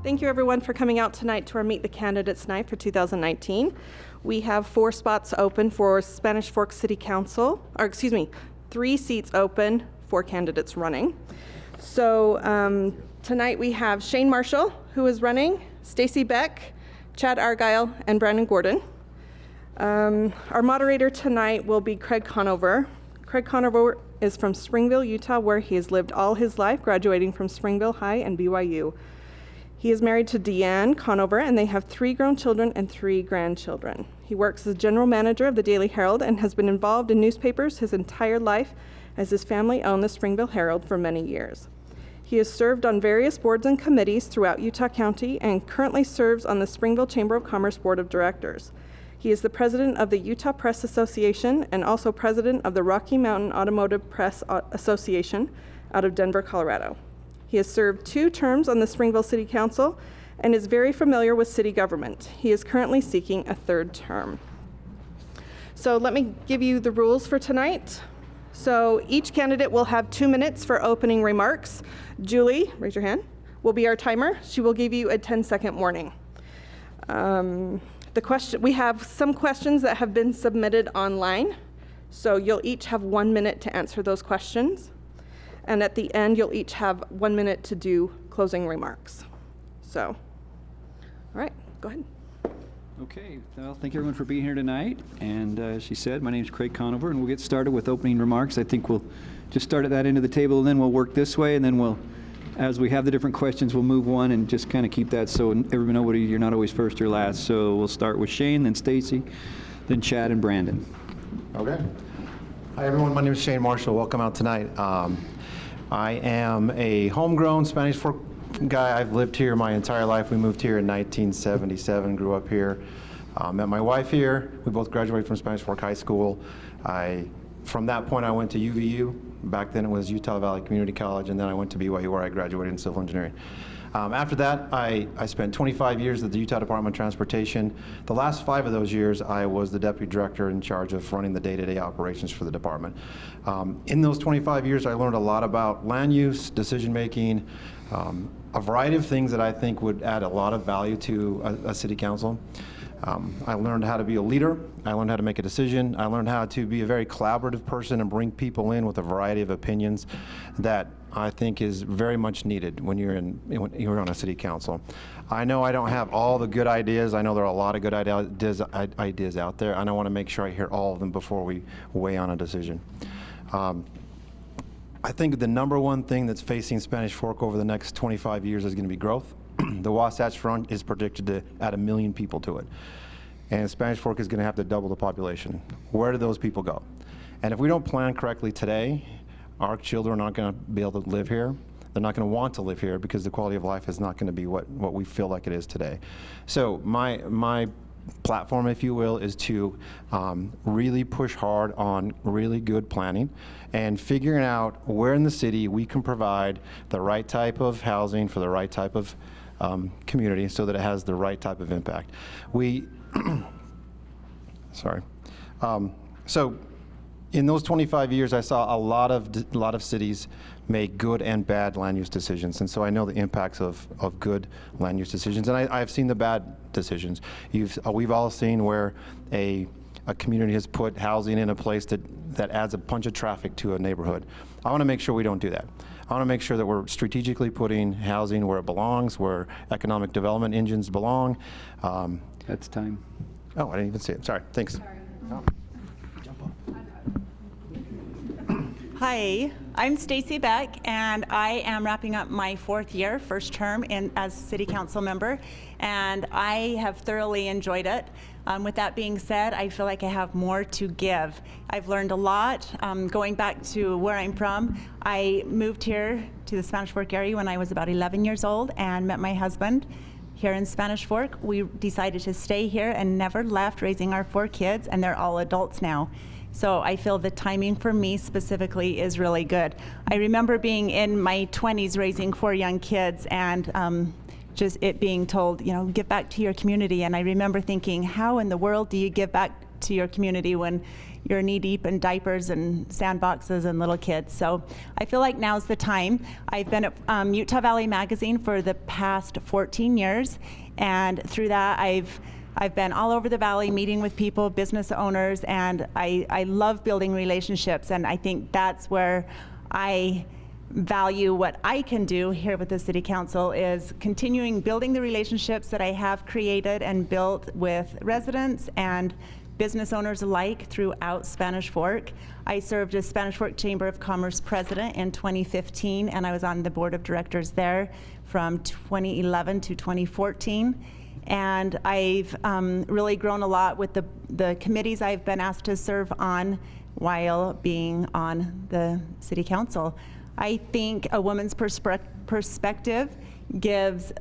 Thank you everyone for coming out tonight to our Meet the Candidates night for 2019. We have 4 spots open for Spanish Fork City Council, or excuse me, 3 seats open, 4 candidates running. So tonight we have Shane Marshall, who is running, Stacy Beck, Chad Argyle, and Brandon Gordon. Our moderator tonight will be Craig Conover. Craig Conover is from Springville, Utah, where he has lived all his life, graduating from Springville High and BYU. He is married to Deanne Conover, and they have 3 grown children and 3 grandchildren. He works as general manager of the Daily Herald and has been involved in newspapers his entire life, as his family owned the Springville Herald for many years. He has served on various boards and committees throughout Utah County and currently serves on the Springville Chamber of Commerce Board of Directors. He is the president of the Utah Press Association and also president of the Rocky Mountain Automotive Press Association out of Denver, Colorado. He has served 2 terms on the Springville City Council and is very familiar with city government. He is currently seeking a 3rd term. So let me give you the rules for tonight. So each candidate will have 2 minutes for opening remarks. Julie, raise your hand, will be our timer. She will give you a 10-second warning. We have some questions that have been submitted online, so you'll each have 1 minute to answer those questions. And at the end, you'll each have 1 minute to do closing remarks. So, all right, go ahead. Okay, well, thank everyone for being here tonight. And as she said, my name is Craig Conover, and we'll get started with opening remarks. I think we'll just start at that end of the table, and then we'll work this way, and then we'll, as we have the different questions, we'll move one and just kind of keep that so everybody, you're not always first or last. So we'll start with Shane, then Stacy, then Chad and Brandon. Okay. Hi everyone, my name is Shane Marshall. Welcome out tonight. I am a homegrown Spanish Fork guy. I've lived here my entire life. We moved here in 1977, grew up here. Met my wife here. We both graduated from Spanish Fork High School. From that point, I went to UVU. Back then it was Utah Valley Community College, and then I went to BYU where I graduated in civil engineering. After that, I spent 25 years at the Utah Department of Transportation. The last 5 of those years, I was the deputy director in charge of running the day-to-day operations for the department. In those 25 years, I learned a lot about land use, decision-making, a variety of things that I think would add a lot of value to a city council. I learned how to be a leader. I learned how to make a decision. I learned how to be a very collaborative person and bring people in with a variety of opinions that I think is very much needed when you're on a city council. I know I don't have all the good ideas. I know there are a lot of good ideas out there, and I want to make sure I hear all of them before we weigh on a decision. I think the number one thing that's facing Spanish Fork over the next 25 years is going to be growth. The Wasatch Front is predicted to add 1 million people to it. And Spanish Fork is going to have to double the population. Where do those people go? And if we don't plan correctly today, our children aren't going to be able to live here. They're not going to want to live here because the quality of life is not going to be what we feel like it is today. So my platform, if you will, is to really push hard on really good planning and figuring out where in the city we can provide the right type of housing for the right type of community so that it has the right type of impact. So in those 25 years, I saw a lot of cities make good and bad land use decisions, and so I know the impacts of good land use decisions, and I've seen the bad decisions. We've all seen where a community has put housing in a place that adds a bunch of traffic to a neighborhood. I want to make sure we don't do that. I want to make sure that we're strategically putting housing where it belongs, where economic development engines belong. That's time. Oh, I didn't even see it. Sorry. Thanks. Sorry. Oh. Hi, I'm Stacy Beck, and I am wrapping up my 4th year, first term as City Council member, and I have thoroughly enjoyed it. With that being said, I feel like I have more to give. I've learned a lot. Going back to where I'm from, I moved here to the Spanish Fork area when I was about 11 years old and met my husband here in Spanish Fork. We decided to stay here and never left, raising our 4 kids, and they're all adults now. So I feel the timing for me specifically is really good. I remember being in my 20s raising 4 young kids and just it being told, give back to your community. And I remember thinking, how in the world do you give back to your community when you're knee-deep in diapers and sandboxes and little kids. So I feel like now's the time. I've been at Utah Valley Magazine for the past 14 years, and through that I've been all over the valley meeting with people, business owners, and I love building relationships, and I think that's where I value what I can do here with the City Council is continuing building the relationships that I have created and built with residents and business owners alike throughout Spanish Fork. I served as Spanish Fork Chamber of Commerce president in 2015, and I was on the board of directors there from 2011 to 2014. And I've really grown a lot with the committees I've been asked to serve on while being on the City Council. I think a woman's perspective gives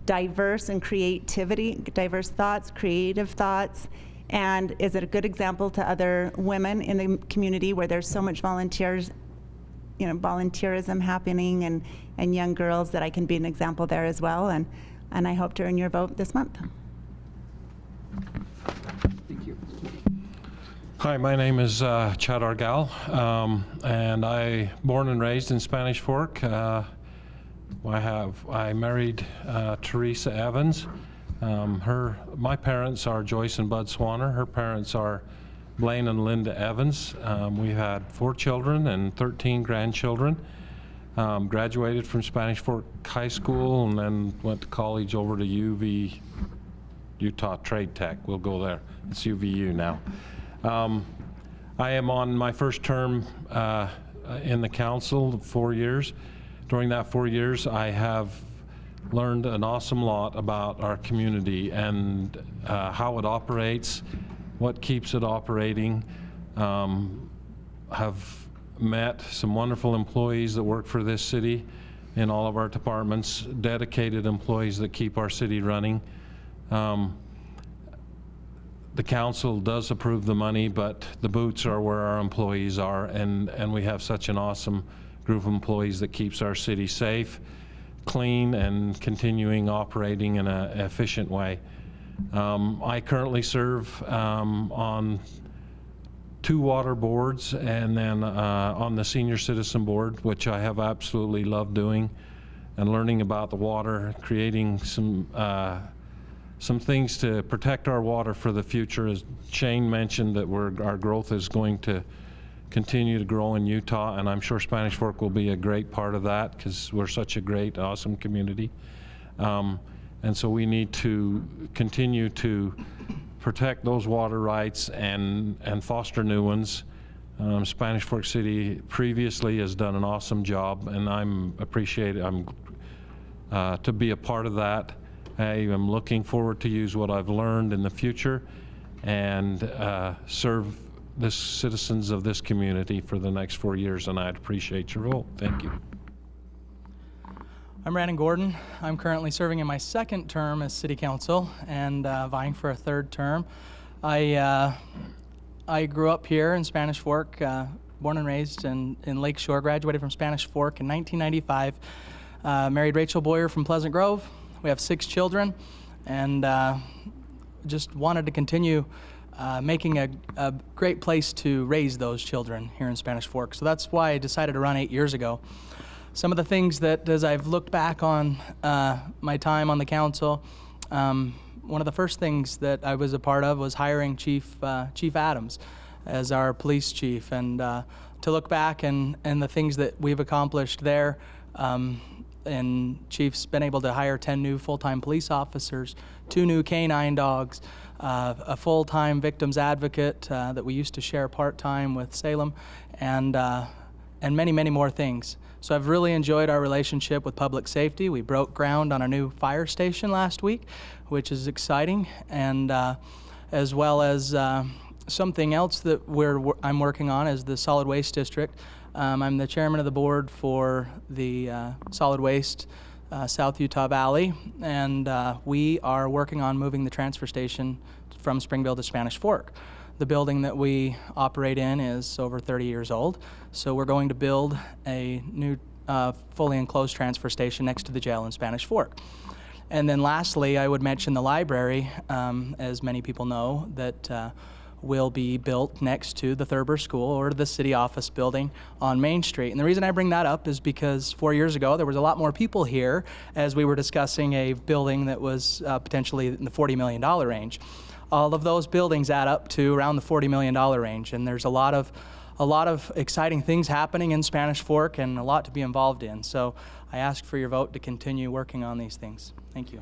diverse thoughts, creative thoughts, and is it a good example to other women in the community where there's so much volunteerism happening and young girls that I can be an example there as well. And I hope to earn your vote this month. Thank you. Hi, my name is Chad Argal, and I born and raised in Spanish Fork. I married Teresa Evans. My parents are Joyce and Bud Swanner. Her parents are Blaine and Linda Evans. We had 4 children and 13 grandchildren. Graduated from Spanish Fork High School and then went to college over to UV, Utah Trade Tech. We'll go there. It's UVU now. I am on my first term in the council, 4 years. During that 4 years, I have learned an awesome lot about our community and how it operates, what keeps it operating. Have met some wonderful employees that work for this city in all of our departments, dedicated employees that keep our city running. The council does approve the money, but the boots are where our employees are, and we have such an awesome group of employees that keeps our city safe, clean, and continuing operating in an efficient way. I currently serve on 2 water boards and then on the senior citizen board, which I have absolutely loved doing and learning about the water, creating some things to protect our water for the future. As Shane mentioned, that our growth is going to continue to grow in Utah, and I'm sure Spanish Fork will be a great part of that because we're such a great, awesome community. And so we need to continue to protect those water rights and foster new ones. Spanish Fork City previously has done an awesome job, and I'm to be a part of that. I am looking forward to use what I've learned in the future and serve the citizens of this community for the next 4 years, and I'd appreciate your vote. Thank you. I'm Brandon Gordon. I'm currently serving in my 2nd term as City Council and vying for a 3rd term. I grew up here in Spanish Fork, born and raised in Lakeshore, graduated from Spanish Fork in 1995, married Rachel Boyer from Pleasant Grove. We have 6 children, and just wanted to continue making a great place to raise those children here in Spanish Fork. So that's why I decided to run 8 years ago. Some of the things that, as I've looked back on my time on the council, one of the first things that I was a part of was hiring Chief Adams as our police chief, and to look back and the things that we've accomplished there. And Chief's been able to hire 10 new full-time police officers, 2 new canine dogs, a full-time victims advocate that we used to share part-time with Salem, and many, many more things. So I've really enjoyed our relationship with public safety. We broke ground on a new fire station last week, which is exciting, and as well as something else that I'm working on is the solid waste district. I'm the chairman of the board for the solid waste South Utah Valley, and we are working on moving the transfer station from Springville to Spanish Fork. The building that we operate in is over 30 years old, so we're going to build a new fully enclosed transfer station next to the jail in Spanish Fork. And then lastly, I would mention the library. As many people know, that will be built next to the Thurber School or the city office building on Main Street. And the reason I bring that up is because 4 years ago, there was a lot more people here as we were discussing a building that was potentially in the $40 million range. All of those buildings add up to around the $40 million range, and there's a lot of exciting things happening in Spanish Fork and a lot to be involved in. So I ask for your vote to continue working on these things. Thank you.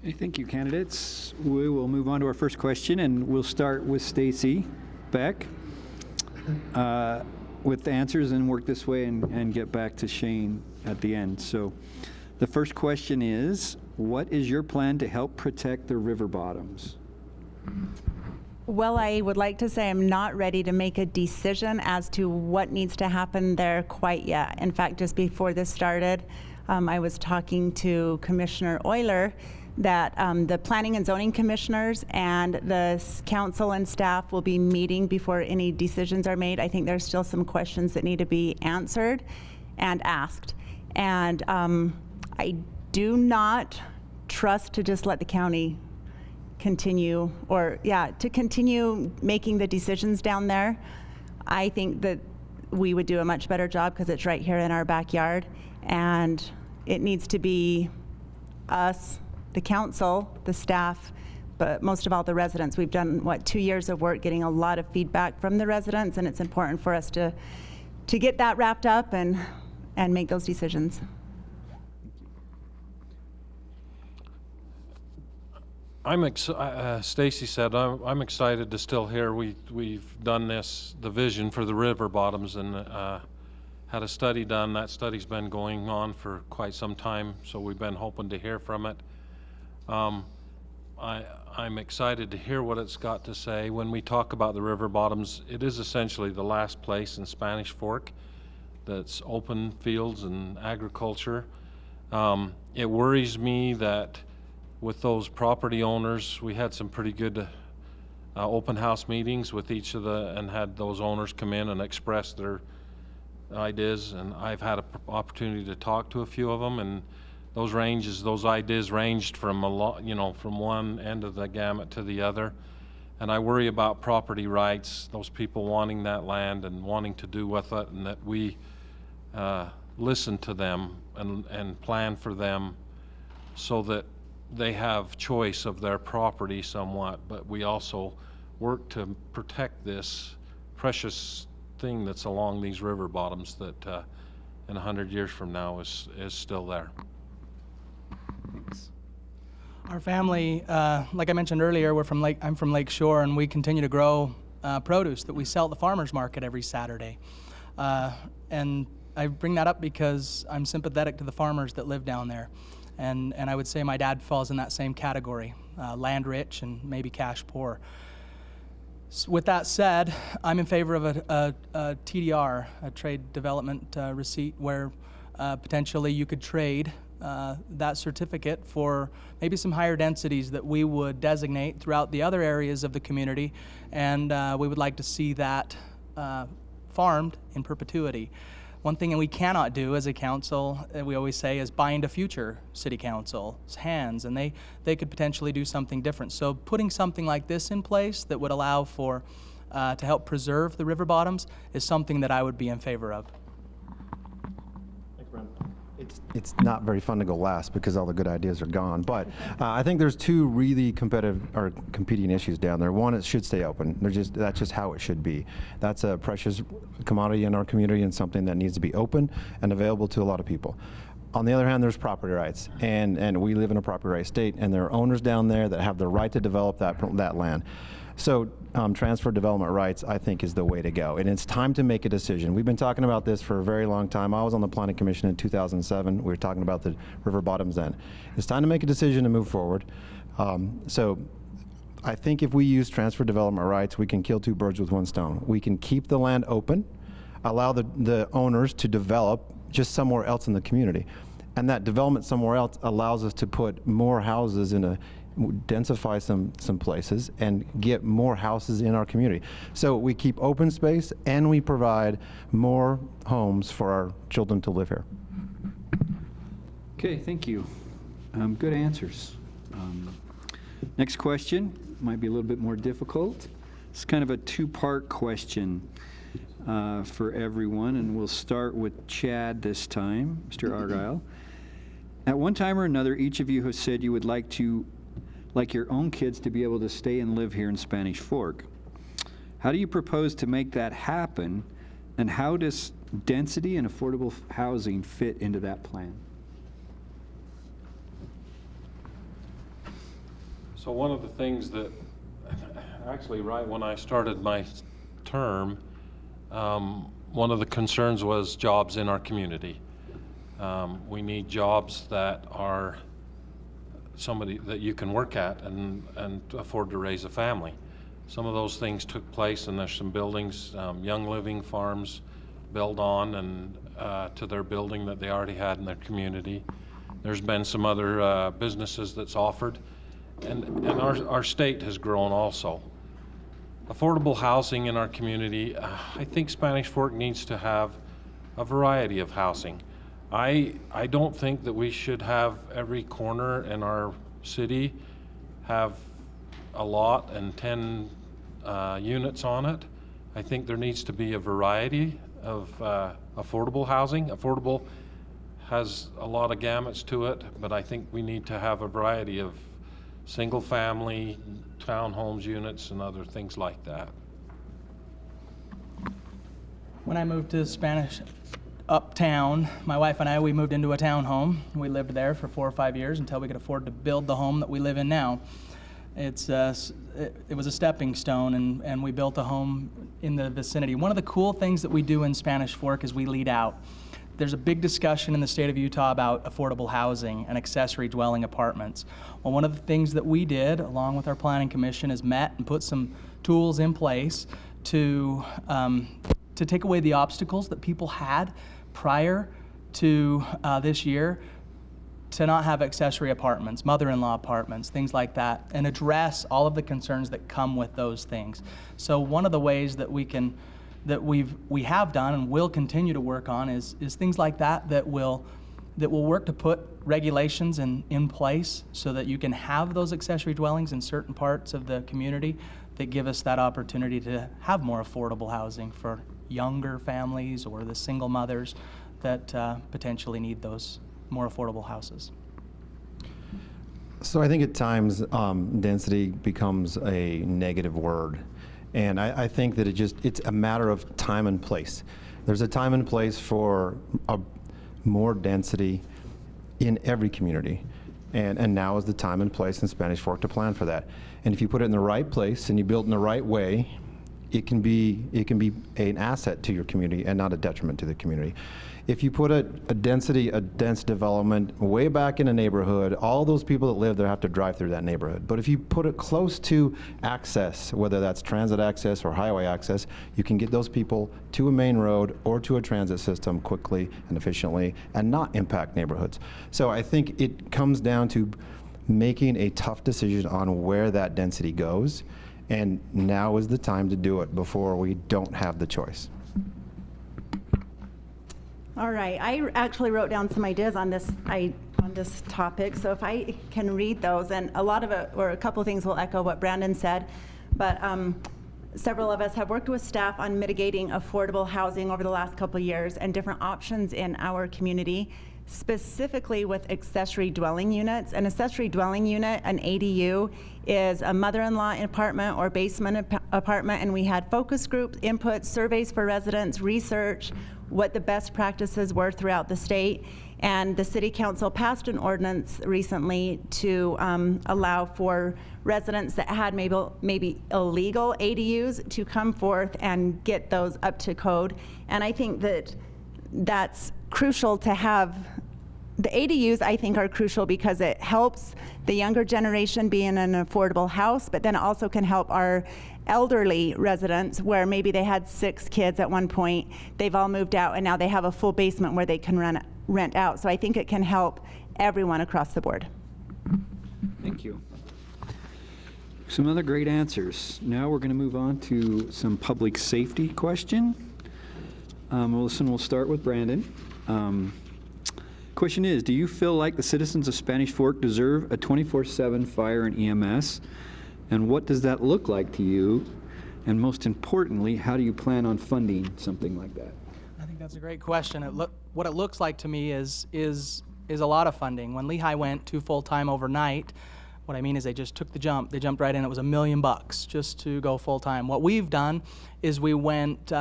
Hey, thank you, candidates. We will move on to our first question, and we'll start with Stacy Beck with the answers and work this way and get back to Shane at the end. So the first question is, what is your plan to help protect the river bottoms? Well, I would like to say I'm not ready to make a decision as to what needs to happen there quite yet. In fact, just before this started, I was talking to Commissioner Euler that the Planning and Zoning Commissioners and the council and staff will be meeting before any decisions are made. I think there's still some questions that need to be answered and asked. And I do not trust to just let the county continue, to continue making the decisions down there. I think that we would do a much better job because it's right here in our backyard, and it needs to be us, the council, the staff, but most of all the residents. We've done, 2 years of work getting a lot of feedback from the residents, and it's important for us to get that wrapped up and make those decisions. Stacy said, I'm excited to still hear we've done the vision for the river bottoms, and had a study done. That study's been going on for quite some time, so we've been hoping to hear from it. I'm excited to hear what it's got to say. When we talk about the river bottoms, it is essentially the last place in Spanish Fork that's open fields and agriculture. It worries me that with those property owners, we had some pretty good open house meetings with each of and had those owners come in and express their ideas, and I've had an opportunity to talk to a few of them, and those ideas ranged from from one end of the gamut to the other. And I worry about property rights, those people wanting that land and wanting to do with it, and that we listen to them and plan for them so that they have choice of their property somewhat, but we also work to protect this precious thing that's along these river bottoms that in 100 years from now is still there. Thanks. Our family, like I mentioned earlier, I'm from Lake Shore, and we continue to grow produce that we sell at the farmers market every Saturday. And I bring that up because I'm sympathetic to the farmers that live down there. And I would say my dad falls in that same category, land rich and maybe cash poor. With that said, I'm in favor of a TDR, a trade development receipt, where potentially you could trade that certificate for maybe some higher densities that we would designate throughout the other areas of the community, and we would like to see that farmed in perpetuity. One thing that we cannot do as a council, we always say, is bind a future city council's hands, and they could potentially do something different. So putting something like this in place that would allow for to help preserve the river bottoms is something that I would be in favor of. Thanks, Brent. It's not very fun to go last because all the good ideas are gone. But I think there's two really competing issues down there. One, it should stay open. That's just how it should be. That's a precious commodity in our community and something that needs to be open and available to a lot of people. On the other hand, there's property rights, and we live in a property right state, and there are owners down there that have the right to develop that land. So transfer development rights, I think, is the way to go. And it's time to make a decision. We've been talking about this for a very long time. I was on the Planning Commission in 2007. We were talking about the river bottoms then. It's time to make a decision to move forward. So I think if we use transfer development rights, we can kill two birds with one stone. We can keep the land open, allow the owners to develop just somewhere else in the community. And that development somewhere else allows us to put more houses densify some places and get more houses in our community. So we keep open space and we provide more homes for our children to live here. Okay, thank you. Good answers. Next question might be a little bit more difficult. It's kind of a two-part question for everyone, and we'll start with Chad this time, Mr. Argyle. At one time or another, each of you have said you would like your own kids to be able to stay and live here in Spanish Fork. How do you propose to make that happen, and how does density and affordable housing fit into that plan? So one of the things that, actually, right when I started my term, one of the concerns was jobs in our community. We need jobs that are somebody that you can work at and afford to raise a family. Some of those things took place, and there's some buildings, Young Living Farms built on and to their building that they already had in their community. There's been some other businesses that's offered, and our state has grown also. Affordable housing in our community, I think Spanish Fork needs to have a variety of housing. I don't think that we should have every corner in our city have a lot and 10 units on it. I think there needs to be a variety of affordable housing. Affordable has a lot of gamuts to it, but I think we need to have a variety of single-family, townhomes units, and other things like that. When I moved to Spanish Uptown, my wife and I, we moved into a townhome. We lived there for 4 or 5 years until we could afford to build the home that we live in now. It was a stepping stone, and we built a home in the vicinity. One of the cool things that we do in Spanish Fork is we lead out. There's a big discussion in the state of Utah about affordable housing and accessory dwelling apartments. Well, one of the things that we did, along with our planning commission, is met and put some tools in place to take away the obstacles that people had prior to this year to not have accessory apartments, mother-in-law apartments, things like that, and address all of the concerns that come with those things. So one of the ways that we have done and will continue to work on is things like that will work to put regulations in place so that you can have those accessory dwellings in certain parts of the community that give us that opportunity to have more affordable housing for younger families or the single mothers that potentially need those more affordable houses. So I think at times density becomes a negative word. And I think that it's a matter of time and place. There's a time and place for more density in every community. And now is the time and place in Spanish Fork to plan for that. And if you put it in the right place and you build it in the right way, it can be an asset to your community and not a detriment to the community. If you put a dense development way back in a neighborhood, all those people that live there have to drive through that neighborhood. But if you put it close to access, whether that's transit access or highway access, you can get those people to a main road or to a transit system quickly and efficiently and not impact neighborhoods. So I think it comes down to making a tough decision on where that density goes, and now is the time to do it before we don't have the choice. All right, I actually wrote down some ideas on this topic, so if I can read those, and a lot of it, or a couple of things will echo what Brandon said, but several of us have worked with staff on mitigating affordable housing over the last couple of years and different options in our community, specifically with accessory dwelling units. An accessory dwelling unit, an ADU, is a mother-in-law apartment or basement apartment, and we had focus group input, surveys for residents, research, what the best practices were throughout the state. And the City Council passed an ordinance recently to allow for residents that had maybe illegal ADUs to come forth and get those up to code. And I think that that's crucial to have. The ADUs, I think, are crucial because it helps the younger generation be in an affordable house, but then it also can help our elderly residents where maybe they had 6 kids at one point, they've all moved out, and now they have a full basement where they can rent out. So I think it can help everyone across the board. Thank you. Some other great answers. Now we're going to move on to some public safety question. We'll start with Brandon. Question is, do you feel like the citizens of Spanish Fork deserve a 24/7 fire and EMS? And what does that look like to you And most importantly, how do you plan on funding something like that? I think that's a great question. What it looks like to me is a lot of funding. When Lehigh went to full-time overnight, what I mean is they just took the jump. They jumped right in. It was $1 million just to go full-time. What we've done is we went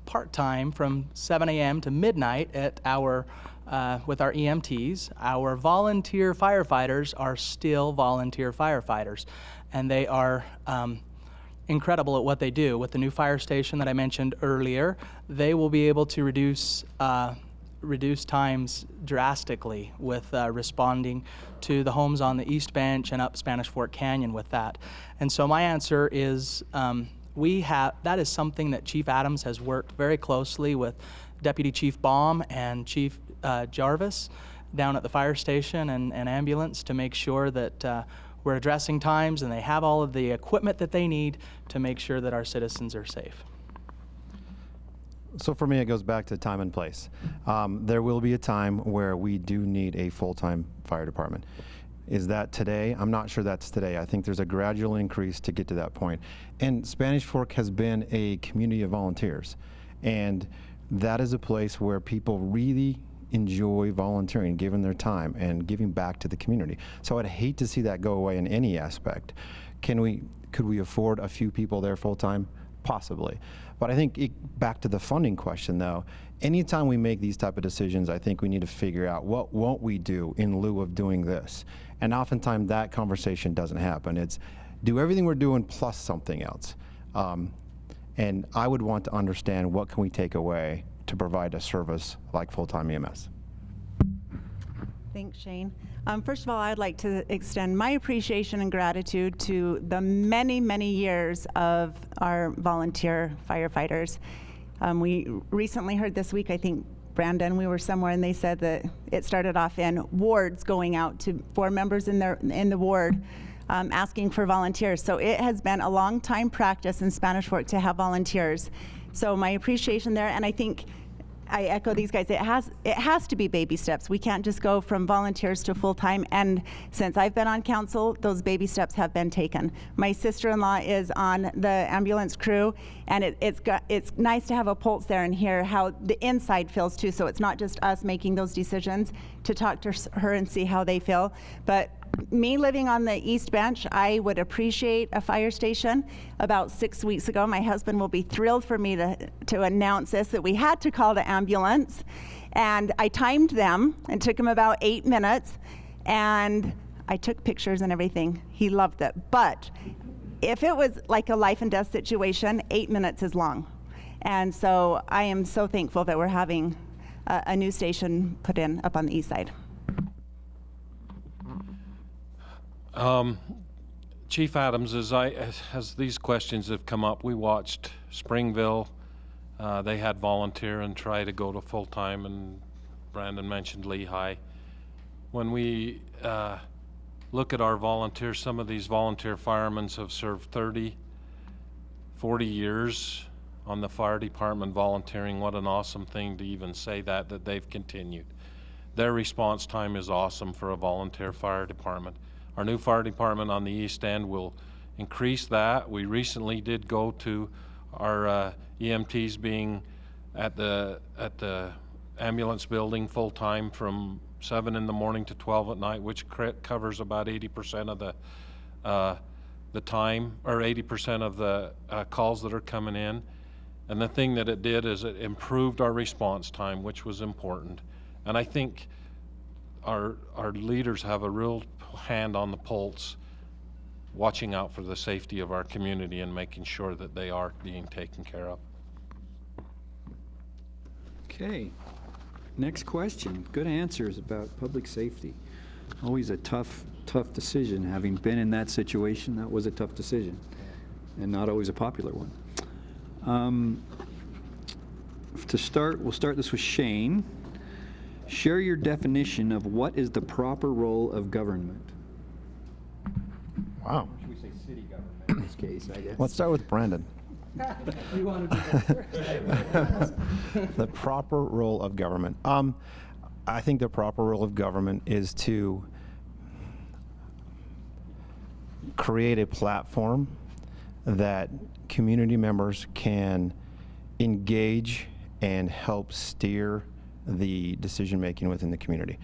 part-time from 7 a.m. to midnight at with our EMTs. Our volunteer firefighters are still volunteer firefighters, and they are incredible at what they do. With the new fire station that I mentioned earlier, they will be able to reduce times drastically with responding to the homes on the East Bench and up Spanish Fork Canyon with that. And so my answer is that is something that Chief Adams has worked very closely with Deputy Chief Baum and Chief Jarvis down at the fire station and ambulance to make sure that we're addressing times and they have all of the equipment that they need to make sure that our citizens are safe. So for me, it goes back to time and place. There will be a time where we do need a full-time fire department. Is that today? I'm not sure that's today. I think there's a gradual increase to get to that point. And Spanish Fork has been a community of volunteers. And that is a place where people really enjoy volunteering, giving their time and giving back to the community. So I'd hate to see that go away in any aspect. Could we afford a few people there full-time? Possibly. But I think back to the funding question though, anytime we make these type of decisions, I think we need to figure out what won't we do in lieu of doing this. And oftentimes that conversation doesn't happen. It's do everything we're doing plus something else. And I would want to understand what can we take away to provide a service like full-time EMS. Thanks, Shane. First of all, I'd like to extend my appreciation and gratitude to the many, many years of our volunteer firefighters. We recently heard this week, I think, Brandon, we were somewhere and they said that it started off in wards going out for members in the ward asking for volunteers. So it has been a long time practice in Spanish Fork to have volunteers. So my appreciation there, and I think I echo these guys. It has to be baby steps. We can't just go from volunteers to full-time. And since I've been on council, those baby steps have been taken. My sister-in-law is on the ambulance crew, and it's nice to have a pulse there and hear how the inside feels too. So it's not just us making those decisions, to talk to her and see how they feel. But me living on the East Bench, I would appreciate a fire station. About 6 weeks ago, my husband will be thrilled for me to announce this, that we had to call the ambulance. And I timed them and took him about 8 minutes. And I took pictures and everything. He loved it. But if it was like a life and death situation, 8 minutes is long. And so I am so thankful that we're having a new station put in up on the east side. Chief Adams, as these questions have come up, we watched Springville. They had volunteer and try to go to full-time, and Brandon mentioned Lehigh. When we look at our volunteers, some of these volunteer firemen have served 30, 40 years on the fire department volunteering. What an awesome thing to even say that they've continued. Their response time is awesome for a volunteer fire department. Our new fire department on the East End will increase that. We recently did go to our EMTs being at the ambulance building full-time from 7 in the morning to 12 at night, which covers about 80% of the time, or 80% of the calls that are coming in. And the thing that it did is it improved our response time, which was important. And I think our leaders have a real hand on the pulse, watching out for the safety of our community and making sure that they are being taken care of. Okay, next question. Good answers about public safety. Always a tough decision. Having been in that situation, that was a tough decision, and not always a popular one. To start, we'll start this with Shane. Share your definition of what is the proper role of government. Wow. Should we say city government in this case, I guess? Let's start with Brandon. You wanted to go first. The proper role of government. I think the proper role of government is to create a platform that community members can engage and help steer the decision-making within the community.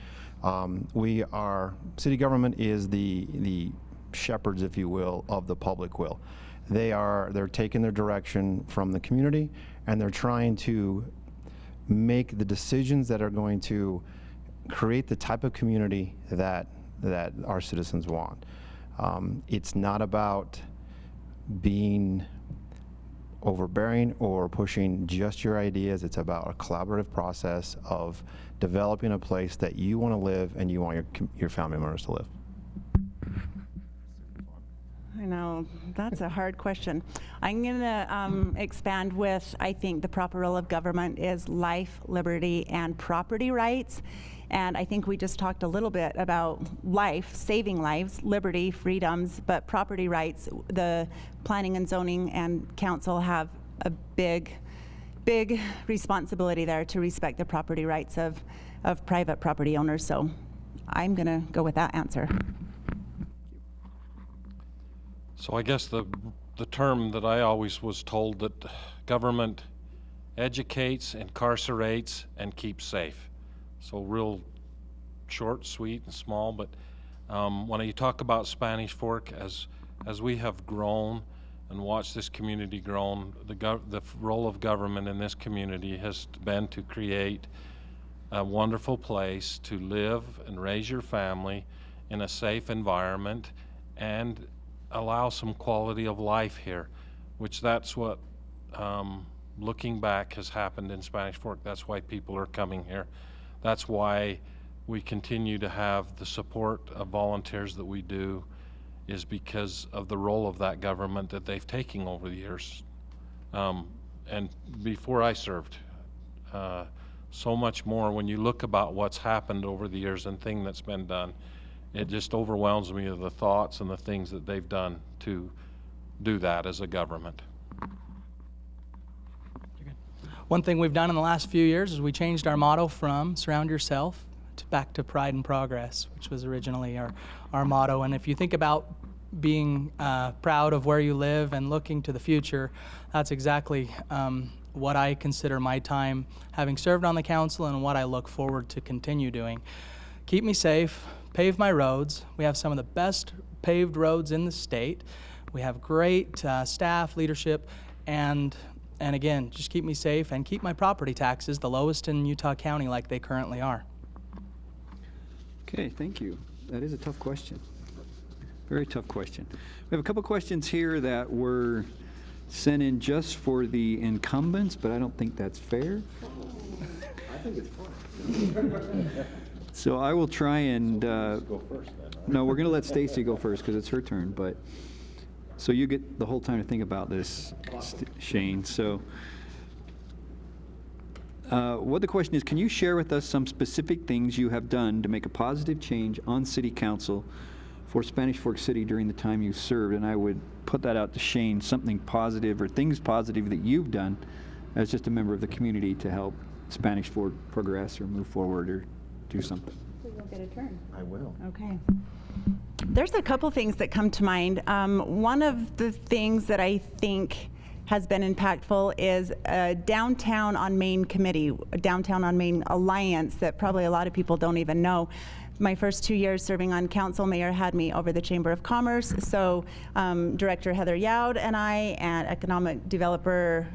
City government is the shepherds, if you will, of the public will. They're taking their direction from the community, and they're trying to make the decisions that are going to create the type of community that our citizens want. It's not about being overbearing or pushing just your ideas. It's about a collaborative process of developing a place that you want to live and you want your family members to live. I know, that's a hard question. I'm going to expand with, I think the proper role of government is life, liberty, and property rights. And I think we just talked a little bit about life, saving lives, liberty, freedoms, but property rights, the Planning and Zoning and Council have a big responsibility there to respect the property rights of private property owners. So I'm going to go with that answer. So I guess the term that I always was told, that government educates, incarcerates, and keeps safe. So real short, sweet, and small. But when you talk about Spanish Fork, as we have grown and watched this community grow, the role of government in this community has been to create a wonderful place to live and raise your family in a safe environment and allow some quality of life here, which that's what, looking back, has happened in Spanish Fork. That's why people are coming here. That's why we continue to have the support of volunteers that we do, is because of the role of that government that they've taken over the years. And before I served, so much more. When you look about what's happened over the years and thing that's been done, it just overwhelms me of the thoughts and the things that they've done to do that as a government. One thing we've done in the last few years is we changed our motto from surround yourself back to pride and progress, which was originally our motto. And if you think about being proud of where you live and looking to the future, that's exactly what I consider my time having served on the council and what I look forward to continue doing. Keep me safe, pave my roads. We have some of the best paved roads in the state. We have great staff, leadership, and again, just keep me safe and keep my property taxes the lowest in Utah County like they currently are. Okay, thank you. That is a tough question. Very tough question. We have a couple questions here that were sent in just for the incumbents, but I don't think that's fair. I think it's fun. So I will try and, Go first then, right? no, we're going to let Stacy go first because it's her turn, but, so you get the whole time to think about this, Shane. So what the question is, can you share with us some specific things you have done to make a positive change on City Council for Spanish Fork City during the time you served? And I would put that out to Shane, something positive or things positive that you've done as just a member of the community to help Spanish Fork progress or move forward or do something. So you'll get a turn. I will. Okay. There's a couple things that come to mind. One of the things that I think has been impactful is a Downtown on Main committee, a Downtown on Main alliance that probably a lot of people don't even know. My first 2 years serving on council, Mayor had me over the Chamber of Commerce, so Director Heather Youd and I, and Economic Developer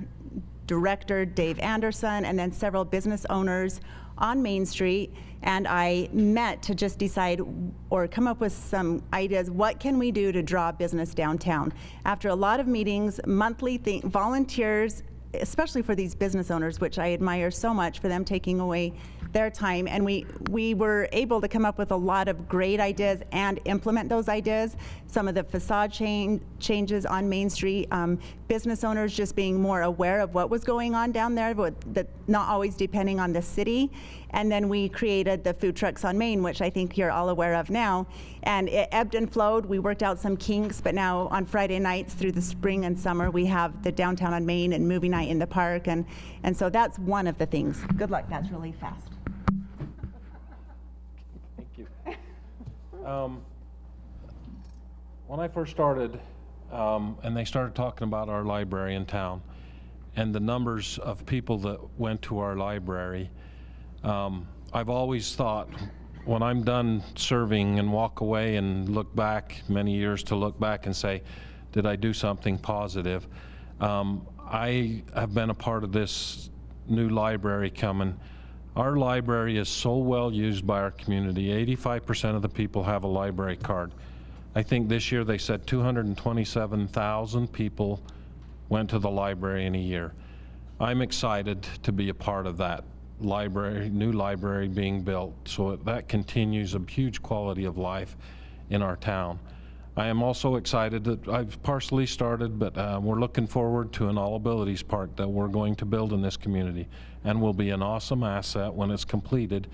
Director Dave Anderson, and then several business owners on Main Street, and I met to just decide or come up with some ideas. What can we do to draw business downtown? After a lot of meetings, monthly volunteers, especially for these business owners, which I admire so much for them taking away their time, and we were able to come up with a lot of great ideas and implement those ideas. Some of the facade changes on Main Street, business owners just being more aware of what was going on down there, that not always depending on the city. And then we created the food trucks on Main, which I think you're all aware of now. And it ebbed and flowed. We worked out some kinks, but now on Friday nights through the spring and summer, we have the Downtown on Main and movie night in the park. And so that's one of the things. Good luck, that's really fast. Thank you. When I first started, and they started talking about our library in town and the numbers of people that went to our library. I've always thought, when I'm done serving and walk away and look back many years, to look back and say, did I do something positive? I have been a part of this new library coming. Our library is so well used by our community. 85% of the people have a library card. I think this year they said 227,000 people went to the library in a year. I'm excited to be a part of that library, new library being built, so that continues a huge quality of life in our town. I am also excited that I've partially started, but we're looking forward to an all abilities park that we're going to build in this community, and will be an awesome asset when it's completed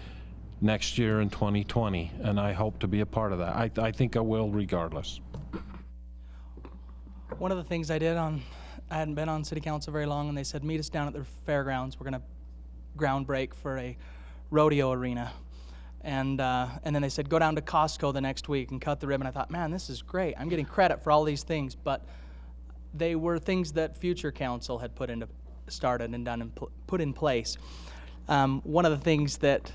next year in 2020, and I hope to be a part of that. I think I will regardless. One of the things I did I hadn't been on city council very long, and they said, meet us down at the fairgrounds. We're gonna ground break for a rodeo arena. And then they said, go down to Costco the next week and cut the ribbon. I thought, man, this is great. I'm getting credit for all these things, but they were things that future council had started and done and put in place. One of the things that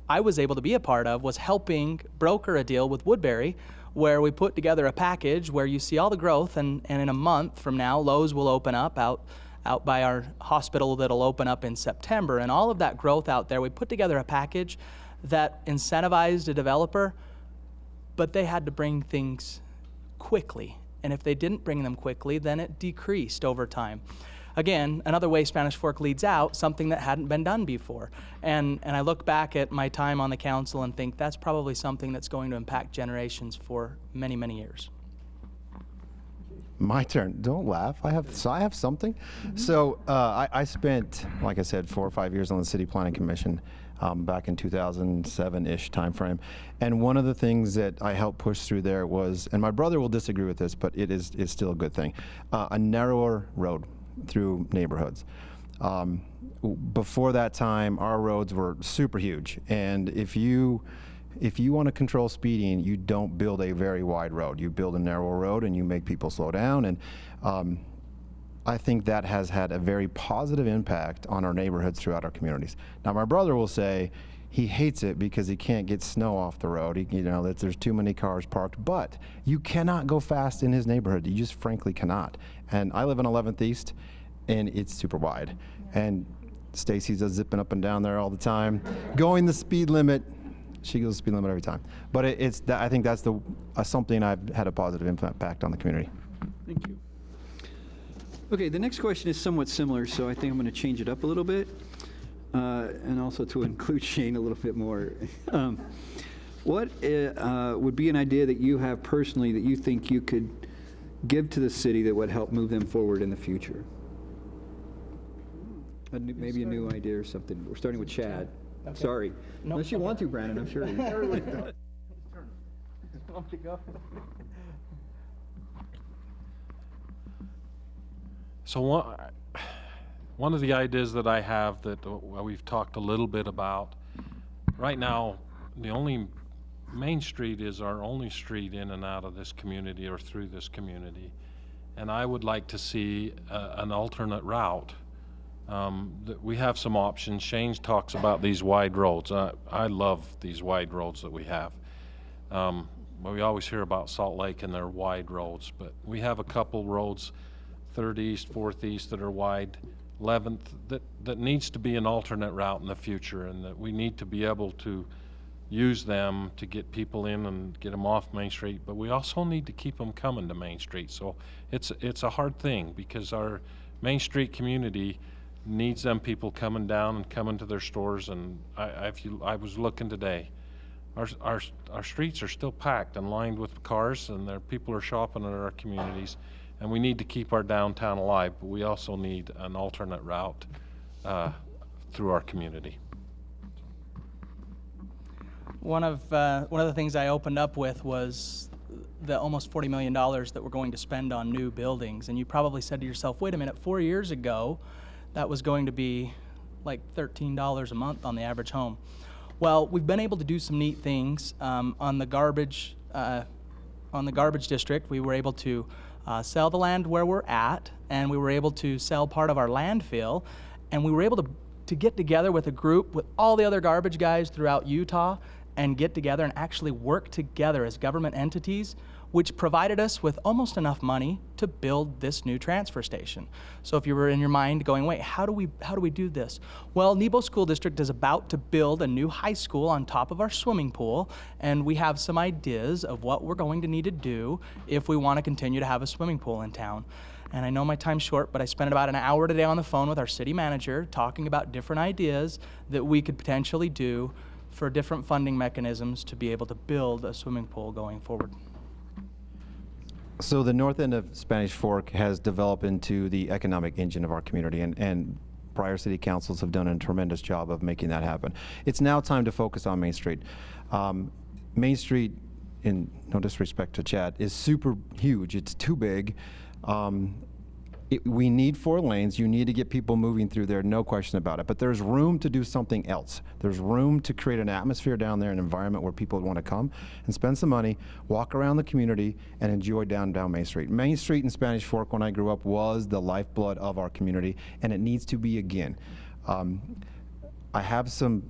I was able to be a part of was helping broker a deal with Woodbury, where we put together a package where you see all the growth, and in a month from now, Lowe's will open up out by our hospital that'll open up in September, and all of that growth out there, we put together a package that incentivized a developer, but they had to bring things quickly. And if they didn't bring them quickly, then it decreased over time. Again, another way Spanish Fork leads out, something that hadn't been done before. And I look back at my time on the council and think that's probably something that's going to impact generations for many, many years. My turn. Don't laugh. I have something. So I spent, like I said, 4 or 5 years on the City Planning Commission back in 2007-ish timeframe. And one of the things that I helped push through there was, and my brother will disagree with this, but it's still a good thing, a narrower road through neighborhoods. Before that time, our roads were super huge. And if you want to control speeding, you don't build a very wide road. You build a narrow road and you make people slow down. And I think that has had a very positive impact on our neighborhoods throughout our communities. Now, my brother will say he hates it because he can't get snow off the road. That there's too many cars parked, but you cannot go fast in his neighborhood. You just frankly cannot. And I live on 11th East, and it's super wide. And Stacy's zipping up and down there all the time, going the speed limit. She goes the speed limit every time. But I think that's something I've had a positive impact on the community. Thank you. Okay, the next question is somewhat similar, so I think I'm going to change it up a little bit, and also to include Shane a little bit more. What would be an idea that you have personally that you think you could give to the city that would help move them forward in the future? Maybe a new idea or something. We're starting with Chad. Okay. Sorry. No. Unless you want to, Brandon, I'm sure. So one of the ideas that I have that we've talked a little bit about, right now, the only Main Street is our only street in and out of this community or through this community. And I would like to see an alternate route. That we have some options. Shane talks about these wide roads. I love these wide roads that we have. We always hear about Salt Lake and their wide roads, but we have a couple roads, 3rd East, 4th East, that are wide, 11th, that needs to be an alternate route in the future, and that we need to be able to use them to get people in and get them off Main Street, but we also need to keep them coming to Main Street. So it's a hard thing, because our Main Street community needs them people coming down and coming to their stores. And I was looking today, our streets are still packed and lined with cars, and people are shopping at our communities, and we need to keep our downtown alive, but we also need an alternate route through our community. One of the things I opened up with was the almost $40 million that we're going to spend on new buildings. And you probably said to yourself, wait a minute, 4 years ago, that was going to be like $13 a month on the average home. Well, we've been able to do some neat things on the garbage district. We were able to sell the land where we're at, and we were able to sell part of our landfill, and we were able to get together with a group with all the other garbage guys throughout Utah and get together and actually work together as government entities, which provided us with almost enough money to build this new transfer station. So if you were in your mind going, wait, how do we do this? Well, Nebo School District is about to build a new high school on top of our swimming pool, and we have some ideas of what we're going to need to do if we want to continue to have a swimming pool in town. And I know my time's short, but I spent about an hour today on the phone with our city manager talking about different ideas that we could potentially do for different funding mechanisms to be able to build a swimming pool going forward. So the north end of Spanish Fork has developed into the economic engine of our community, and prior city councils have done a tremendous job of making that happen. It's now time to focus on Main Street. Main Street, in no disrespect to Chad, is super huge. It's too big. We need 4 lanes. You need to get people moving through there, no question about it. But there's room to do something else. There's room to create an atmosphere down there, an environment where people want to come and spend some money, walk around the community, and enjoy down Main Street. Main Street in Spanish Fork, when I grew up, was the lifeblood of our community, and it needs to be again. I have some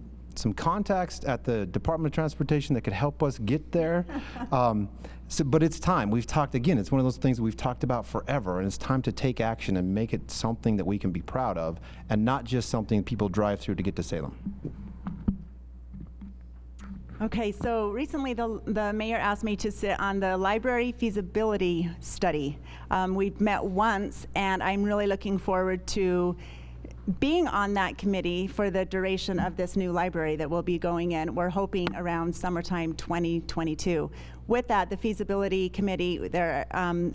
contacts at the Department of Transportation that could help us get there. But it's time. We've talked, again, it's one of those things that we've talked about forever, and it's time to take action and make it something that we can be proud of, and not just something people drive through to get to Salem. Okay, so recently the mayor asked me to sit on the library feasibility study. We've met once, and I'm really looking forward to being on that committee for the duration of this new library that will be going in. We're hoping around summertime 2022. With that, the feasibility committee, they're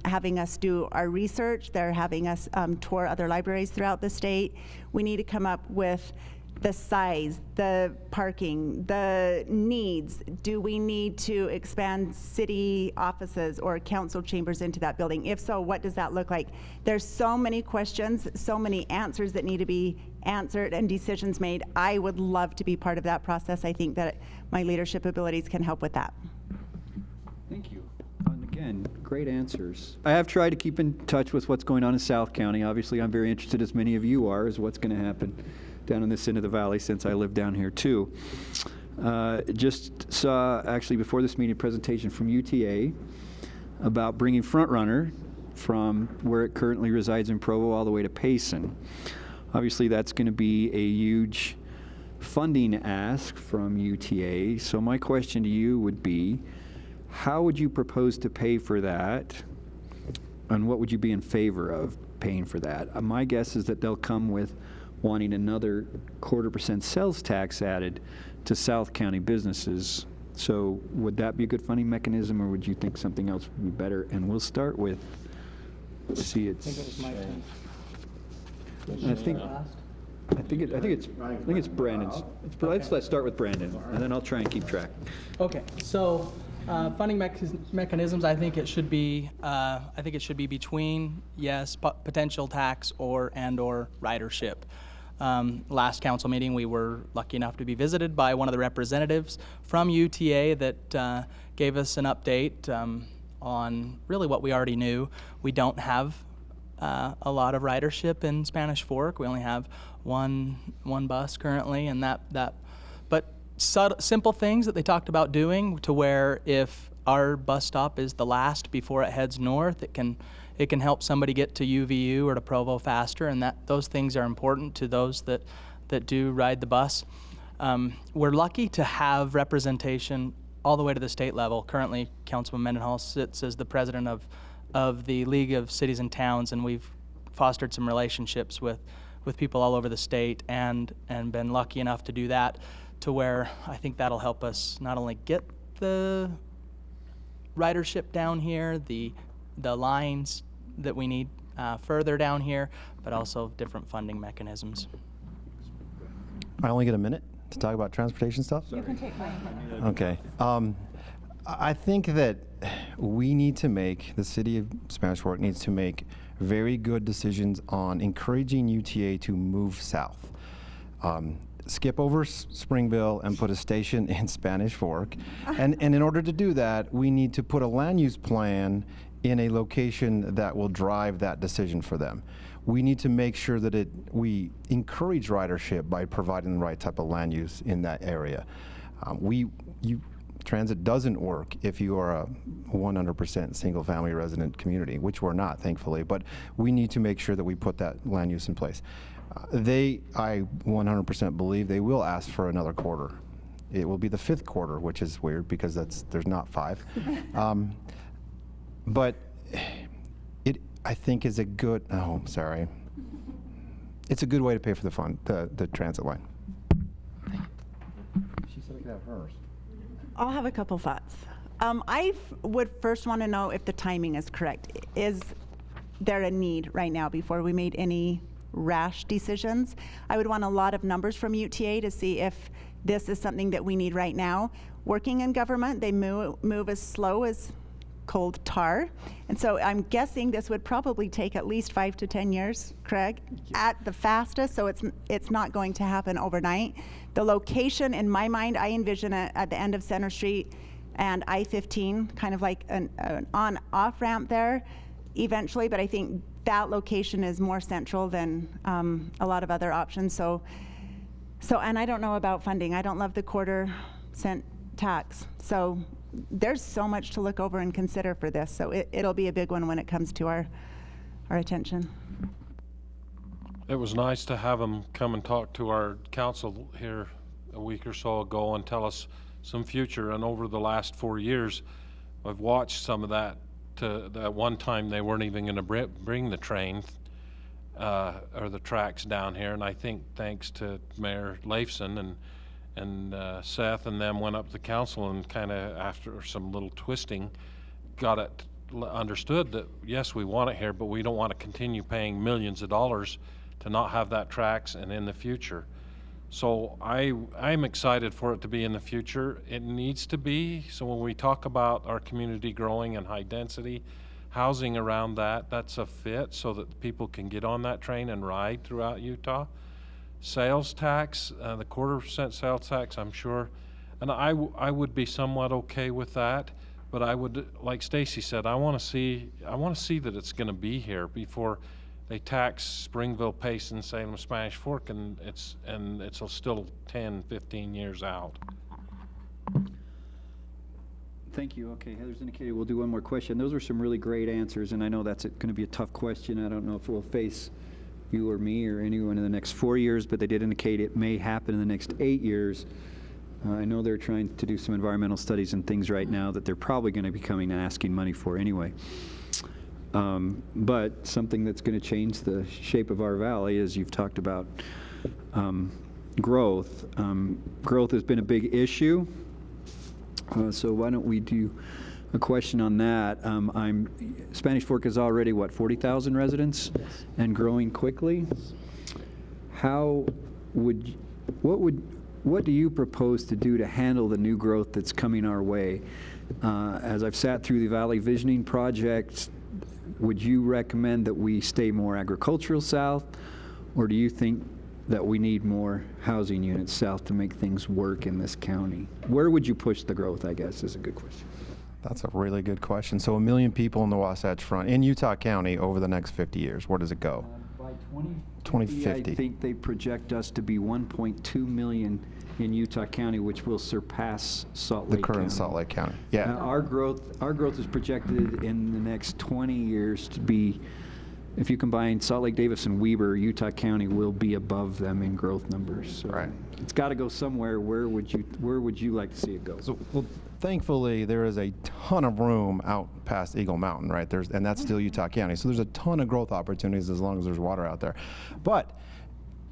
having us do our research. They're having us tour other libraries throughout the state. We need to come up with the size, the parking, the needs. Do we need to expand city offices or council chambers into that building? If so, what does that look like? There's so many questions, so many answers that need to be answered and decisions made. I would love to be part of that process. I think that my leadership abilities can help with that. Thank you. And again, great answers. I have tried to keep in touch with what's going on in South County. Obviously, I'm very interested, as many of you are, as what's going to happen down in this end of the valley, since I live down here too. Just saw, actually before this meeting, a presentation from UTA about bringing Front Runner from where it currently resides in Provo all the way to Payson. Obviously, that's going to be a huge funding ask from UTA. So my question to you would be, how would you propose to pay for that, and what would you be in favor of paying for that? My guess is that they'll come with wanting another 0.25% sales tax added to South County businesses. So would that be a good funding mechanism, or would you think something else would be better? And we'll start with, let's see, it's. I think it was my turn. I think it's Brandon's. Let's start with Brandon, and then I'll try and keep track. Okay, so funding mechanisms, I think it should be between, yes, potential tax or ridership. Last council meeting, we were lucky enough to be visited by one of the representatives from UTA that gave us an update on really what we already knew. We don't have a lot of ridership in Spanish Fork. We only have one bus currently, and but simple things that they talked about doing, to where if our bus stop is the last before it heads north, it can help somebody get to UVU or to Provo faster, and those things are important to those that do ride the bus. We're lucky to have representation all the way to the state level. Currently, Councilman Mendenhall sits as the president of the League of Cities and Towns, and we've fostered some relationships with people all over the state, and been lucky enough to do that, to where I think that'll help us not only get the ridership down here, the lines that we need further down here, but also different funding mechanisms. I only get a minute to talk about transportation stuff? You can take mine. Okay. I think that the city of Spanish Fork needs to make very good decisions on encouraging UTA to move south. Skip over Springville and put a station in Spanish Fork. And in order to do that, we need to put a land use plan in a location that will drive that decision for them. We need to make sure that we encourage ridership by providing the right type of land use in that area. Transit doesn't work if you are a 100% single-family resident community, which we're not, thankfully, but we need to make sure that we put that land use in place. I 100% believe they will ask for another quarter. It will be the 5th quarter, which is weird because there's not 5. But it, I think, is a good, it's a good way to pay for the transit line. She said I could have hers. I'll have a couple thoughts. I would first want to know if the timing is correct. Is there a need right now before we made any rash decisions? I would want a lot of numbers from UTA to see if this is something that we need right now. Working in government, they move as slow as cold tar. And so I'm guessing this would probably take at least 5 to 10 years, Craig, at the fastest, so it's not going to happen overnight. The location, in my mind, I envision it at the end of Center Street and I-15, kind of like an on-off ramp there eventually, but I think that location is more central than a lot of other options. So, and I don't know about funding. I don't love the quarter-cent tax. So there's so much to look over and consider for this. So it'll be a big one when it comes to our attention. It was nice to have him come and talk to our council here a week or so ago and tell us some future. And over the last 4 years, I've watched some of that. At one time, they weren't even going to bring the train or the tracks down here. And I think thanks to Mayor Leifson and Seth and them went up to council and kind of, after some little twisting, got it understood that yes, we want it here, but we don't want to continue paying millions of dollars to not have that tracks and in the future. So I'm excited for it to be in the future. It needs to be. So when we talk about our community growing and high density housing around that, that's a fit so that people can get on that train and ride throughout Utah. Sales tax, the 1/4% sales tax, I'm sure, and I would be somewhat okay with that. But I would, like Stacy said, I want to see that it's going to be here before they tax Springville, Payson, Salem, Spanish Fork, and it's still 10, 15 years out. Thank you. Okay, Heather's indicated we'll do one more question. Those were some really great answers, and I know that's going to be a tough question. I don't know if we'll face you or me or anyone in the next 4 years, but they did indicate it may happen in the next 8 years. I know they're trying to do some environmental studies and things right now that they're probably going to be coming and asking money for anyway. But something that's going to change the shape of our valley, as you've talked about, growth. Growth has been a big issue. So why don't we do a question on that? Spanish Fork is already, what, 40,000 residents and growing quickly? What do you propose to do to handle the new growth that's coming our way? As I've sat through the Valley Visioning Project, would you recommend that we stay more agricultural south, or do you think that we need more housing units south to make things work in this county? Where would you push the growth, I guess, is a good question. That's a really good question. So 1 million people in the Wasatch Front, in Utah County, over the next 50 years, where does it go? By 2050. I think they project us to be 1.2 million in Utah County, which will surpass Salt Lake County. The current Salt Lake County. Yeah. Our growth is projected in the next 20 years to be, if you combine Salt Lake, Davis, and Weber, Utah County will be above them in growth numbers. So right. It's got to go somewhere. Where would you like to see it go? So, well, thankfully, there is a ton of room out past Eagle Mountain, right? And that's still Utah County. So there's a ton of growth opportunities as long as there's water out there. But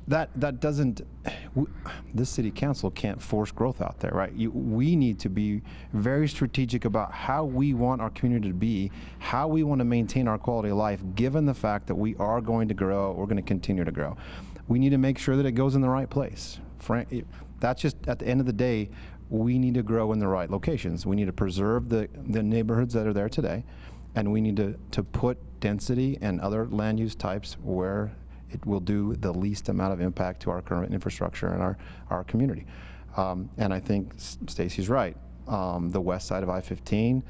that doesn't, this city council can't force growth out there, right? We need to be very strategic about how we want our community to be, how we want to maintain our quality of life, given the fact that we are going to grow, we're going to continue to grow. We need to make sure that it goes in the right place. That's just, at the end of the day, we need to grow in the right locations. We need to preserve the neighborhoods that are there today, and we need to put density and other land use types where it will do the least amount of impact to our current infrastructure and our community. And I think Stacy's right. The west side of I-15,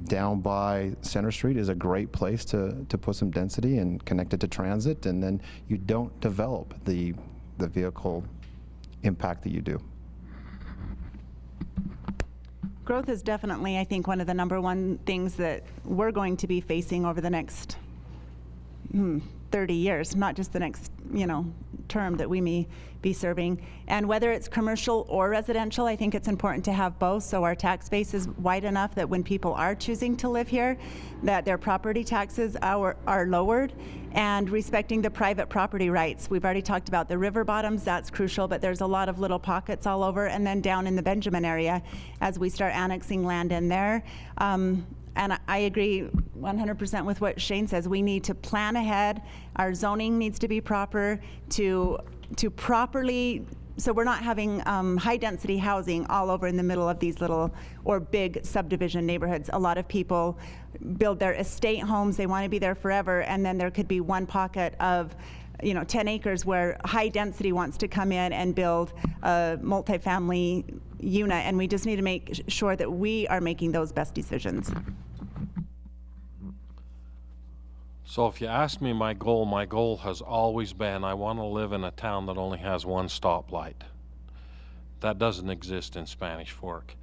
Down by Center Street is a great place to put some density and connect it to transit, and then you don't develop the vehicle impact that you do. Growth is definitely, I think, one of the number one things that we're going to be facing over the next 30 years, not just the next, term that we may be serving. And whether it's commercial or residential, I think it's important to have both, so our tax base is wide enough that when people are choosing to live here, that their property taxes are lowered, and respecting the private property rights. We've already talked about the river bottoms, that's crucial, but there's a lot of little pockets all over, and then down in the Benjamin area, as we start annexing land in there. And I agree 100% with what Shane says. We need to plan ahead. Our zoning needs to be proper to properly, so we're not having high-density housing all over in the middle of these little or big subdivision neighborhoods. A lot of people build their estate homes. They want to be there forever, and then there could be one pocket of 10 acres where high density wants to come in and build a multifamily unit, and we just need to make sure that we are making those best decisions. So if you ask me my goal has always been I want to live in a town that only has one stoplight. That doesn't exist in Spanish Fork.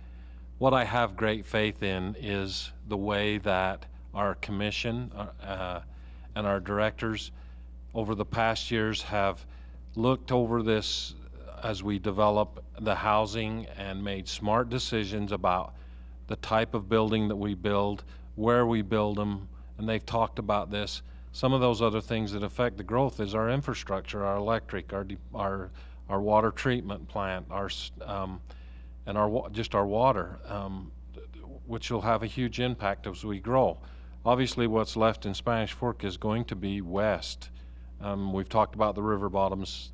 What I have great faith in is the way that our commission and our directors over the past years have looked over this as we develop the housing and made smart decisions about the type of building that we build, where we build them, and they've talked about this. Some of those other things that affect the growth is our infrastructure, our electric, our water treatment plant, and our water, which will have a huge impact as we grow. Obviously, what's left in Spanish Fork is going to be west. We've talked about the river bottoms,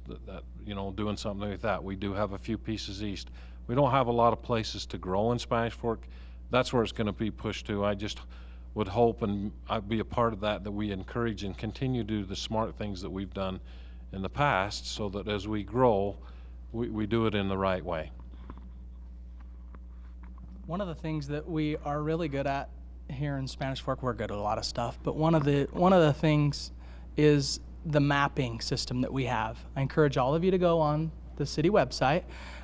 doing something like that. We do have a few pieces east. We don't have a lot of places to grow in Spanish Fork. That's where it's going to be pushed to. I just would hope, and I'd be a part of that we encourage and continue to do the smart things that we've done in the past, so that as we grow, we do it in the right way. One of the things that we are really good at here in Spanish Fork, we're good at a lot of stuff, but one of the things is the mapping system that we have. I encourage all of you to go on the city website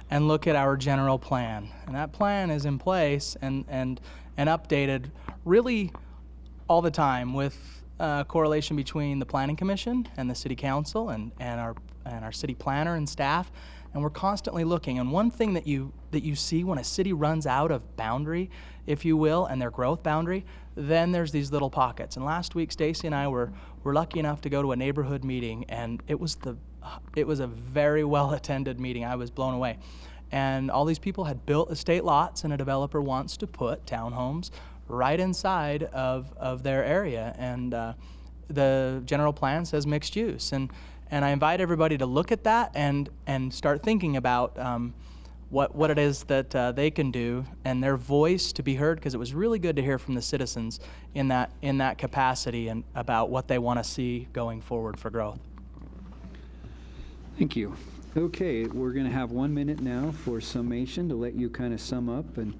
and look at our general plan. And that plan is in place and updated really all the time, with correlation between the Planning Commission and the City Council and our city planner and staff. And we're constantly looking. And one thing that you see when a city runs out of boundary, if you will, and their growth boundary, then there's these little pockets. And last week, Stacy and I were lucky enough to go to a neighborhood meeting, and it was a very well attended meeting. I was blown away. And all these people had built estate lots, and a developer wants to put townhomes right inside of their area. And the general plan says mixed use. And I invite everybody to look at that and start thinking about what it is that they can do, and their voice to be heard, because it was really good to hear from the citizens in that capacity and about what they want to see going forward for growth. Thank you. Okay, we're going to have 1 minute now for summation to let you kind of sum up and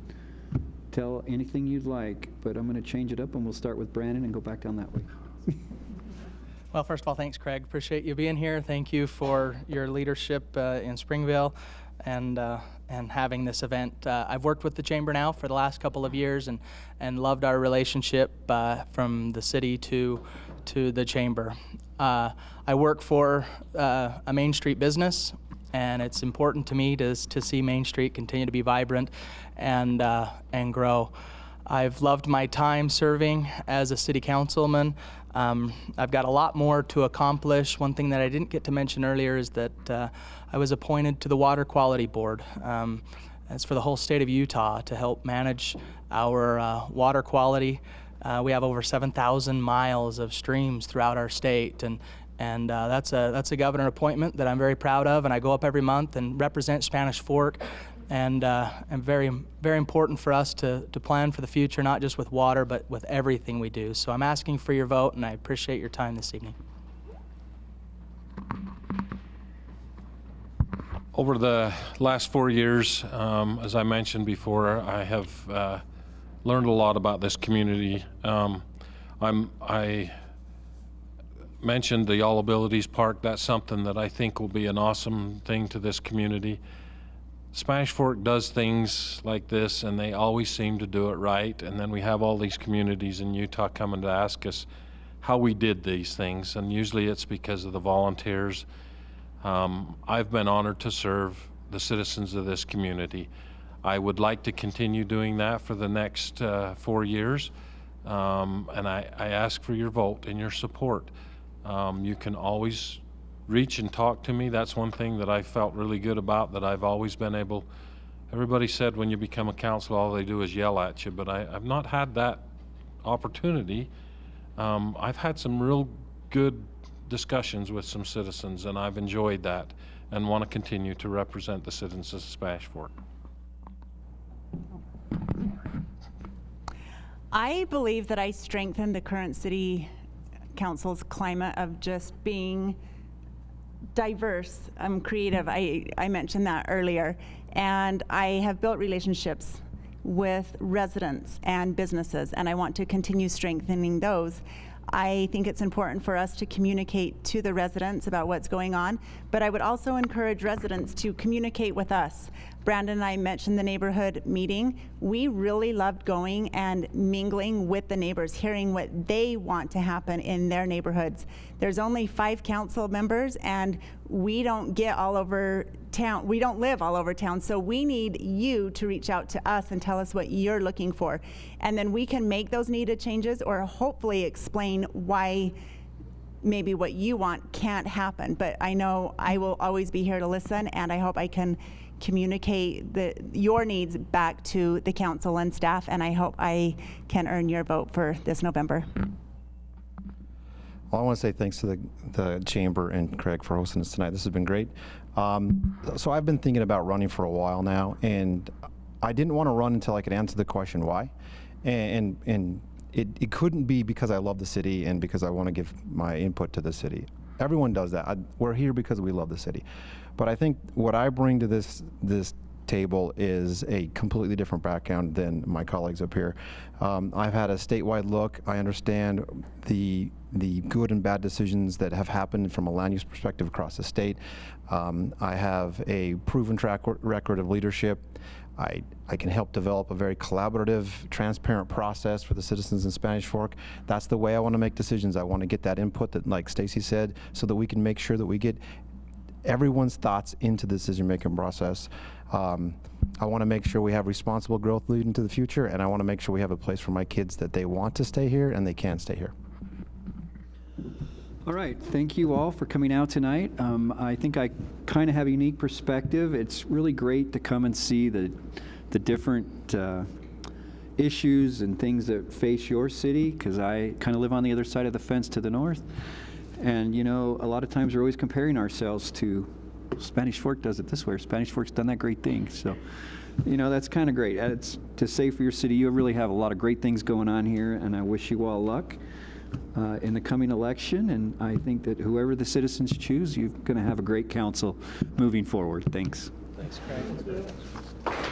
tell anything you'd like, but I'm going to change it up, and we'll start with Brandon and go back down that way. Well, first of all, thanks, Craig. Appreciate you being here. Thank you for your leadership in Springville and having this event. I've worked with the Chamber now for the last couple of years and loved our relationship from the city to the Chamber. I work for a Main Street business, and it's important to me to see Main Street continue to be vibrant and grow. I've loved my time serving as a city councilman. I've got a lot more to accomplish. One thing that I didn't get to mention earlier is that I was appointed to the Water Quality Board. That's for the whole state of Utah to help manage our water quality. We have over 7,000 miles of streams throughout our state, and that's a governor appointment that I'm very proud of, and I go up every month and represent Spanish Fork. And very, very important for us to plan for the future, not just with water, but with everything we do. So I'm asking for your vote, and I appreciate your time this evening. Over the last 4 years, as I mentioned before, I have learned a lot about this community. I mentioned the All Abilities Park. That's something that I think will be an awesome thing to this community. Spanish Fork does things like this, and they always seem to do it right. And then we have all these communities in Utah coming to ask us how we did these things, and usually it's because of the volunteers. I've been honored to serve the citizens of this community. I would like to continue doing that for the next 4 years, and I ask for your vote and your support. You can always reach and talk to me. That's one thing that I felt really good about, that I've always been able. Everybody said when you become a councilor, all they do is yell at you, but I've not had that opportunity. I've had some real good discussions with some citizens, and I've enjoyed that and want to continue to represent the citizens of Spanish Fork. I believe that I strengthened the current city council's climate of just being diverse, creative. I mentioned that earlier. And I have built relationships with residents and businesses, and I want to continue strengthening those. I think it's important for us to communicate to the residents about what's going on, but I would also encourage residents to communicate with us. Brandon and I mentioned the neighborhood meeting. We really loved going and mingling with the neighbors, hearing what they want to happen in their neighborhoods. There's only 5 council members, and we don't get all over town. We don't live all over town, so we need you to reach out to us and tell us what you're looking for. And then we can make those needed changes, or hopefully explain why maybe what you want can't happen. But I know I will always be here to listen, and I hope I can communicate your needs back to the council and staff, and I hope I can earn your vote for this November. Well, I want to say thanks to the chamber and Craig for hosting us tonight. This has been great. So I've been thinking about running for a while now, and I didn't want to run until I could answer the question why. And it couldn't be because I love the city and because I want to give my input to the city. Everyone does that. We're here because we love the city. But I think what I bring to this table is a completely different background than my colleagues up here. I've had a statewide look. I understand the good and bad decisions that have happened from a land use perspective across the state. I have a proven track record of leadership. I can help develop a very collaborative, transparent process for the citizens in Spanish Fork. That's the way I want to make decisions. I want to get that input that, like Stacy said, so that we can make sure that we get everyone's thoughts into the decision-making process. I want to make sure we have responsible growth leading to the future, and I want to make sure we have a place for my kids that they want to stay here and they can stay here. All right, thank you all for coming out tonight. I think I kind of have a unique perspective. It's really great to come and see the different issues and things that face your city, because I kind of live on the other side of the fence to the north. And, you know, a lot of times we're always comparing ourselves to Spanish Fork does it this way, or Spanish Fork's done that great thing. So, you know, that's kind of great. It's to say for your city, you really have a lot of great things going on here, and I wish you all luck in the coming election. And I think that whoever the citizens choose, you're going to have a great council moving forward. Thanks. Thanks, Craig.